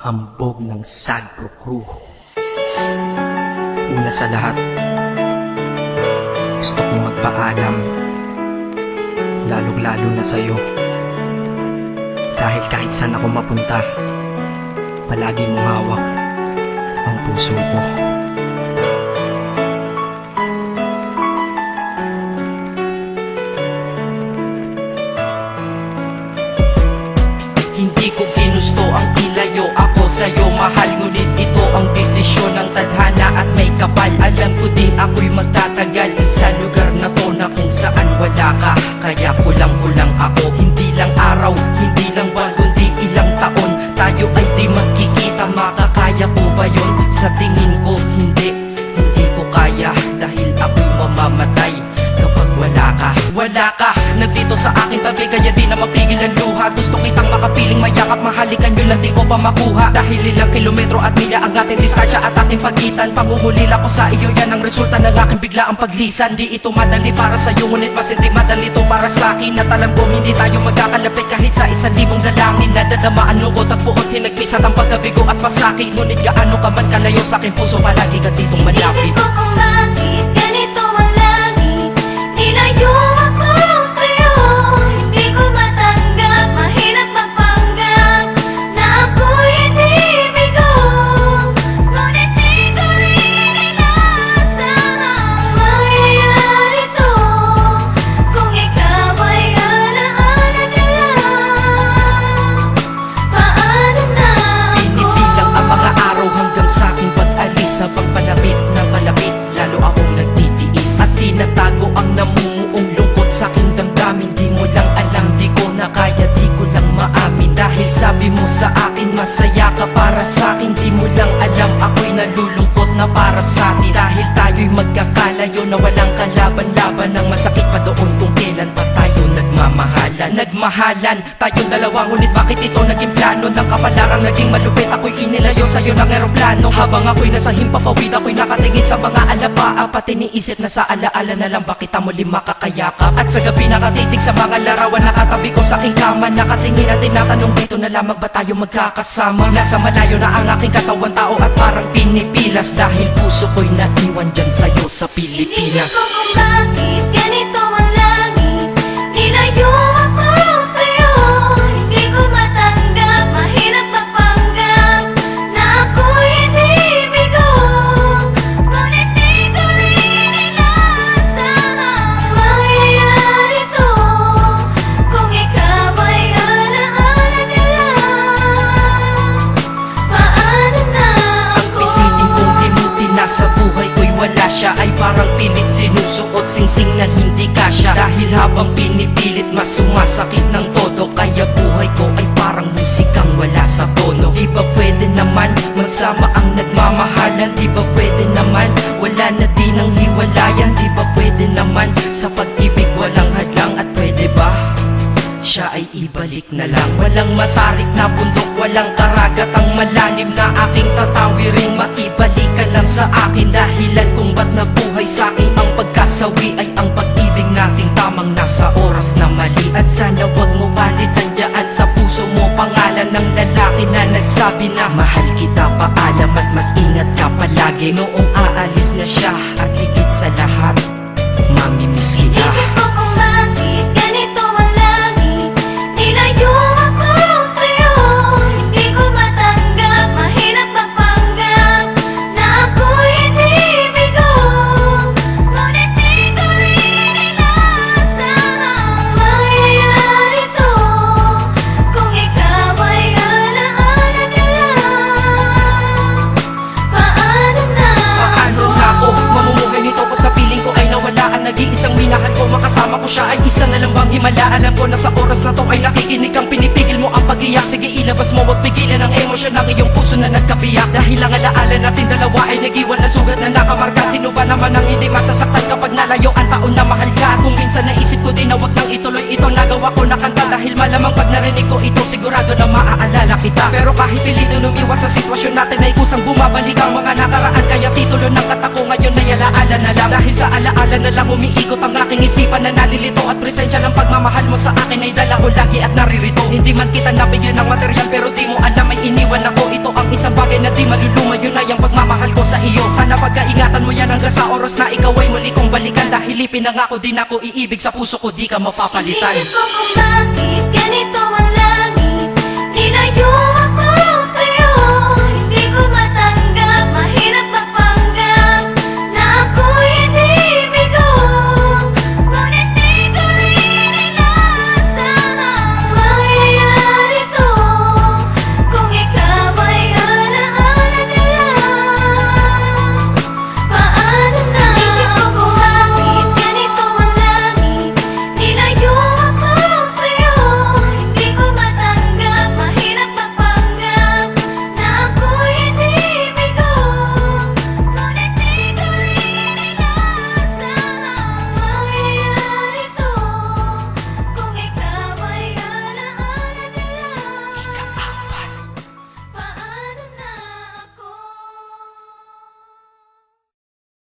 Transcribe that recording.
hambog ng Sagpro Crew. Una sa lahat, gusto kong magpaalam, lalong-lalo na sa'yo. Dahil kahit saan ako mapunta, palagi mong hawak ang puso ko. Hindi ko ginusto ang ilayo ako sa'yo, mahal. Ngunit ito ang desisyon ng tadhana at may kapal. Alam ko din ako'y magtatagal sa lugar na to na kung saan wala ka. Kaya kulang-kulang ako, hindi lang araw, hindi lang buwan, kundi ilang taon. Tayo ay di magkikita, makakaya ko ba yun? Sa tingin ko hindi ko kaya. Dahil ako'y mamamatay kapag wala ka. Wala ka, nandito sa aking tabi, kaya di na mapigil ang luha. Gusto kitang makapiling, mayakap, mahalikan yun lang di ko pa makuha. Dahil ilang kilometro at milya ang ating distansya at ating pagitan. Pangungulila ko sa iyo, yan ang resulta ng aking biglaang paglisan. Di ito madali para sa'yo, ngunit mas hindi madali ito para sa'kin. At alam ko hindi tayo magkakalapit kahit sa 1,000 dalangin. Nadadama ang lungkot at buot, hinagpis at ang pagkabigo at pasakit. Ngunit gaano ka man kalayo sa aking puso, palagi ka ditong malapit. Inisip ko kung bakit ganito ang langit. Nilayo ako sa'yo, hindi ko matanggap. Mahirap magpanggap na ako'y hindi bigo. Ngunit di ko rin inaasahang mangyayari to. Kung ikaw ay alaala na lang, paano na ako? Pinipilang ang mga araw hanggang sa aking pag-alis. Sa pagpalapit na palapit, lalo akong nagtitiis. At tinatago ang namumuong lungkot sa aking damdamin. Di mo lang alam, di ko na kaya, di ko lang maamin. Dahil sabi mo sa akin, masaya ka para sa akin. Di mo lang alam, ako'y nalulungkot na para sa atin. Dahil tayo'y magkakalayo na walang kalaban-laban. Ang masakit pa doon kung kailan pa tayo nagmamahalan. Nagmahalan tayong dalawa, ngunit bakit ito naging plano? Ng kapalarang naging malupit, ako'y inilayo sa'yo ng eroplano. Habang ako'y nasa himpapawid, ako'y nakatingin sa mga alapaa. Pati niisip na sa alaala na lang ba kita muli makakayakap. At sa gabi nakatitig sa mga larawan, nakatabi ko sa aking kama. Nakatingin at tinatanong, dito na lamang ba tayo magkakasama? Nasa malayo na ang aking katawan, tao at parang pinipilas. Dahil puso ko'y naiwan dyan sa'yo sa Pilipinas. Inisip ko kung bakit ganito ang langit. Nilayo ako sa'yo, hindi ko matanggap. Mahirap magpanggap na ako'y hindi bigo. Ngunit di ko rin inaasahang mangyayari to. Kung ikaw ay alaala na lang, paano na ako? Pinitin kong tinuti na sa buhay ko'y wala siya. Ay parang pilit sinusuot, singsing na hindi kasya. Dahil habang pinipilit, mas sumasakit ng todo. Kaya buhay ko ay parang musikang wala sa tono. Di ba pwede naman magsama ang nagmamahalan? Di ba pwede naman wala na din ang hiwalayan? Di ba pwede naman sa pag-ibig walang hadlang? At pwede ba siya ay ibalik na lang? Walang matarik na bundok, walang karagat ang malalim na aking tatawirin. Maibalik ka lang sa akin, dahilan kung ba't nabuhay sa akin ang pagkasawi ay ang pag-ibig nating tamang nasa oras na mali. At sana wag mo palitan dyan sa puso mo pangalan ng lalaki na nagsabi na mahal kita, paalam at mag-ingat ka palagi. Noong aalis na siya at higit sa lahat, mamimiss kita. Inisip ko kung bakit ganito ang langit. Nilayo ako sa'yo, hindi ko matanggap. Mahirap magpanggap na ako'y hindi bigo. Ngunit di ko rin inaasahang mangyayari to. Kung ikaw ay alaala na lang, paano na Paano na ako mamumuhay nito ko sa piling ko ay nawala ang nag-iisang minahal ko? Makasama ko siya ay isa na lang bang himala? Alam ko na sa oras na to ay nakikinig kang pinipigil mo ang pag-iyak. Sige ilabas mo, wag pigilan ang emosyon ng iyong puso na nagkabiyak. Dahil ang alaala natin dalawa ay nag-iwan na sugat na nakamarka. Sino ba naman ang hindi masasaktan kapag nalayo ang taon na mahal ka? Kung minsan naisip ko din na wag nang ituloy itong nagawa ko na kanta. Dahil malamang pag narinig ko ito, sigurado na maaalala kita. Pero kahit pilito lumiwas sa sitwasyon natin ay kusang bumabalik ang mga nakaraan. Kaya titulo ng kata ko ngayon ay alaala na lang. Dahil sa alaala na lang umiikot ang aking isipan na nalilito. At presensya ng pagmamahal mo sa akin ay dala ko lagi at naririto. Hindi man kita nabigyan ng material, pero di mo alam ay iniwan ako. Ito ang ang isang bagay na di maluluma, yun ay ang pagmamahal ko sa iyo. Sana pagkaingatan mo yan hanggang sa oras na ikaw ay muli kong balikan. Dahil ipinangako din ako iibig sa puso ko, di ka mapapalitan. Inisip ko kung bakit ganito ang langit. Nilayo